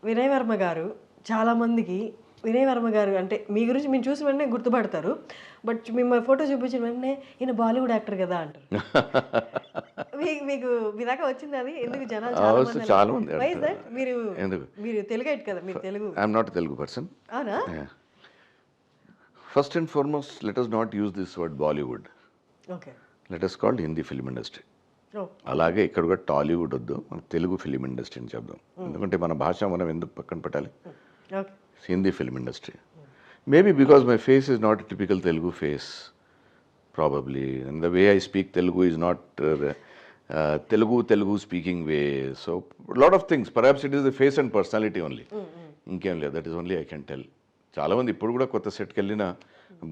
వినయ్ వర్మ గారు చాలామందికి వినయ్ వర్మ గారు అంటే మీ గురించి మీరు చూసిన వెంటనే గుర్తుపడతారు. బట్ మిమ్మల్ని ఫోటో చూపించిన వెంటనే ఈయన బాలీవుడ్ యాక్టర్ కదా అంటారు. మీకు మీ దాకా వచ్చింది అది? ఎందుకు జనాలు చాలా మంది చాలా మంది వై ఇస్ అంటారు. దట్? మీరు ఎందుకు? మీరు తెలుగైట్ కదా! మీరు Telugu. I'm not Telugu person. అవునా? First and foremost let us not use this word Bollywood. Okay. Let us call Hindi film industry. Oh! అలాగే ఇక్కడ కూడా టాలీవుడ్ వద్దు, మన తెలుగు ఫిల్మ్ ఇండస్ట్రీ అని చెప్దాం. ఎందుకంటే మన భాష మనం ఎందుకు పక్కన పెట్టాలి? Okay. Hindi film industry. Maybe because my face is not a typical Telugu face, probably. And the way I speak Telugu is not Telugu speaking way. So, a lot of things. Perhaps it is the face and personality only. ఇంకేం లేదు, that is only I can tell. చాలామంది ఇప్పుడు కూడా కొత్త సెట్కి వెళ్ళినా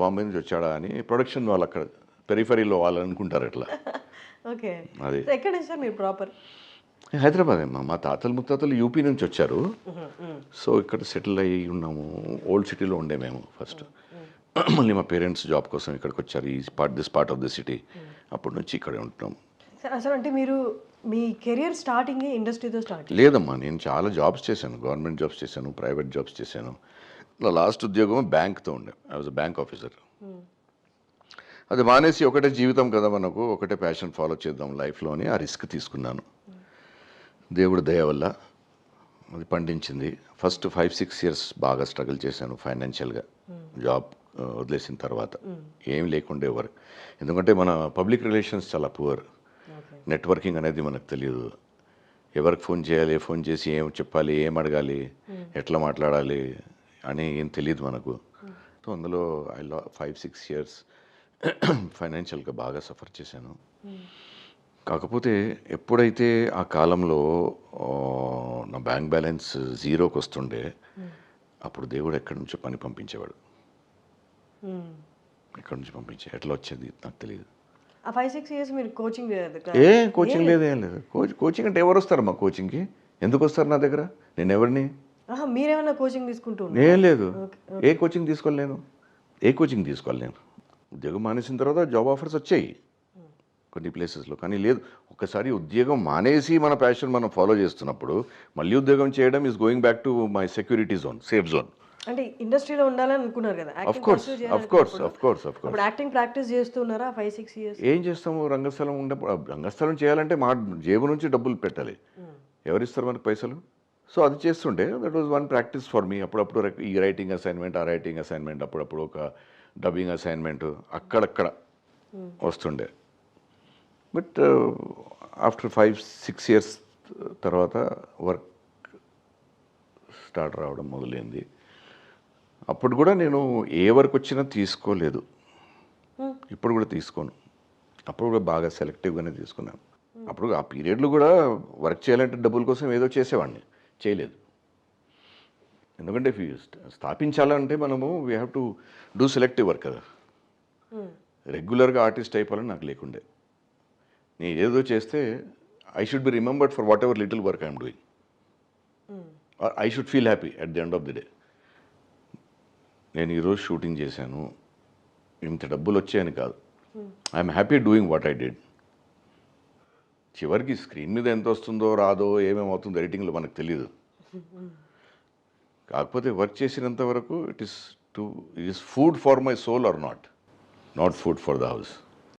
బాంబే నుంచి వచ్చాడా అని ప్రొడక్షన్ వాళ్ళు అక్కడ పెరిఫరీలో వాళ్ళు అనుకుంటారు అట్లా. ఓకే. అది ఎక్కడ నుంచి సార్ మీరు ప్రాపర్? హైదరాబాద్ అమ్మా. మా తాతలు ముత్తాతలు యూపీ నుంచి వచ్చారు. సో ఇక్కడ సెటిల్ అయ్యి ఉన్నాము. ఓల్డ్ సిటీలో ఉండే మేము ఫస్ట్. మళ్ళీ మా పేరెంట్స్ జాబ్ కోసం ఇక్కడికి వచ్చారు, ఈ this part of the city. అప్పటి నుంచి ఇక్కడే ఉంటున్నాం. సార్ అసలు అంటే మీరు మీ కెరియర్ స్టార్టింగ్ ఇండస్ట్రీతో స్టార్ట్? లేదమ్మా, నేను చాలా జాబ్స్ చేశాను. గవర్నమెంట్ జాబ్స్ చేశాను, ప్రైవేట్ జాబ్స్ చేశాను. నా లాస్ట్ ఉద్యోగం బ్యాంక్తో ఉండే. I was bank officer. అది మానేసి ఒకటే జీవితం కదా మనకు, ఒకటే ప్యాషన్ ఫాలో చేద్దాం లైఫ్లో అని ఆ రిస్క్ తీసుకున్నాను. దేవుడి దయ వల్ల అది పండించింది. ఫస్ట్ 5-6 ఇయర్స్ బాగా స్ట్రగుల్ చేశాను ఫైనాన్షియల్గా. జాబ్ వదిలేసిన తర్వాత ఏం లేకుండే వర్క్. ఎందుకంటే మన పబ్లిక్ రిలేషన్స్ చాలా పువర్. నెట్వర్కింగ్ అనేది మనకు తెలియదు. ఎవరికి ఫోన్ చేయాలి, ఫోన్ చేసి ఏం చెప్పాలి, ఏం అడగాలి, ఎట్లా మాట్లాడాలి అని ఏం తెలియదు మనకు. సో అందులో 5-6 ఇయర్స్ ఫైనాన్షియల్గా బాగా సఫర్ చేశాను. కాకపోతే ఎప్పుడైతే ఆ కాలంలో నా బ్యాంక్ బ్యాలెన్స్ జీరోకి వస్తుండే, అప్పుడు దేవుడు ఎక్కడి నుంచో పని పంపించేవాడు. ఎక్కడి నుంచి ఎట్లా వచ్చేది నాకు తెలియదు. ఆ 5-6 ఇయర్స్ మీరు కోచింగ్ కోచింగ్ లేదు, ఏం లేదు. కోచింగ్ అంటే ఎవరు వస్తారు మా కోచింగ్కి? ఎందుకు వస్తారు నా దగ్గర? నేను ఎవరిని? మీరేమైనా కోచింగ్ తీసుకుంటూ? ఏం లేదు, ఏ కోచింగ్ తీసుకోలేను. ఉద్యోగం మానేసిన తర్వాత జాబ్ ఆఫర్స్ వచ్చాయి కొన్ని ప్లేసెస్లో, కానీ లేదు. ఒకసారి ఉద్యోగం మానేసి మన ప్యాషన్ మనం ఫాలో చేస్తున్నప్పుడు మళ్ళీ ఉద్యోగం చేయడం is going back to my security zone, safe zone. అంటే ఇండస్ట్రీలో ఉండాలని అనుకున్నారు కదా? Of course. అప్పుడు యాక్టింగ్ ప్రాక్టీస్ చేస్తున్నారా 5-6 ఇయర్స్? ఏం చేస్తాము, రంగస్థలం ఉన్నప్పుడు. రంగస్థలం చేయాలంటే మా జేబు నుంచి డబ్బులు పెట్టాలి, ఎవరిస్తారు మనకు పైసలు? సో అది చేస్తుండే. That was one practice for me. అప్పుడప్పుడు ఈ రైటింగ్ అసైన్మెంట్, ఆ రైటింగ్ అసైన్మెంట్, అప్పుడప్పుడు ఒక డబ్బింగ్ అసైన్మెంట్ అక్కడక్కడ వస్తుండే. బట్ ఆఫ్టర్ 5-6 ఇయర్స్ తర్వాత వర్క్ స్టార్ట్ రావడం మొదలైంది. అప్పుడు కూడా నేను ఏ వర్క్ వచ్చినా తీసుకోలేదు, ఇప్పుడు కూడా తీసుకోను. అప్పుడు కూడా బాగా సెలెక్టివ్గానే తీసుకున్నాను. అప్పుడు ఆ పీరియడ్లో కూడా వర్క్ చేయాలంటే డబ్బుల కోసం ఏదో చేసేవాడిని, చేయలేదు. ఎందుకంటే స్థాపించాలంటే మనము we have to do selective work కదా. రెగ్యులర్గా ఆర్టిస్ట్ అయిపోవాలని నాకు లేకుండే. నేను ఏదో చేస్తే I should be remembered for what ever little work I'm doing. I should feel happy at the end of the day. నేను ఈరోజు షూటింగ్ చేశాను, ఇంత డబ్బులు వచ్చాయని కాదు, I'm happy doing what I did. చివరికి స్క్రీన్ మీద ఎంత వస్తుందో రాదో ఏమేమవుతుందో ఎడిటింగ్లో మనకు తెలియదు. కాకపోతే వర్క్ చేసినంత వరకు it is food for my soul or not food for the house.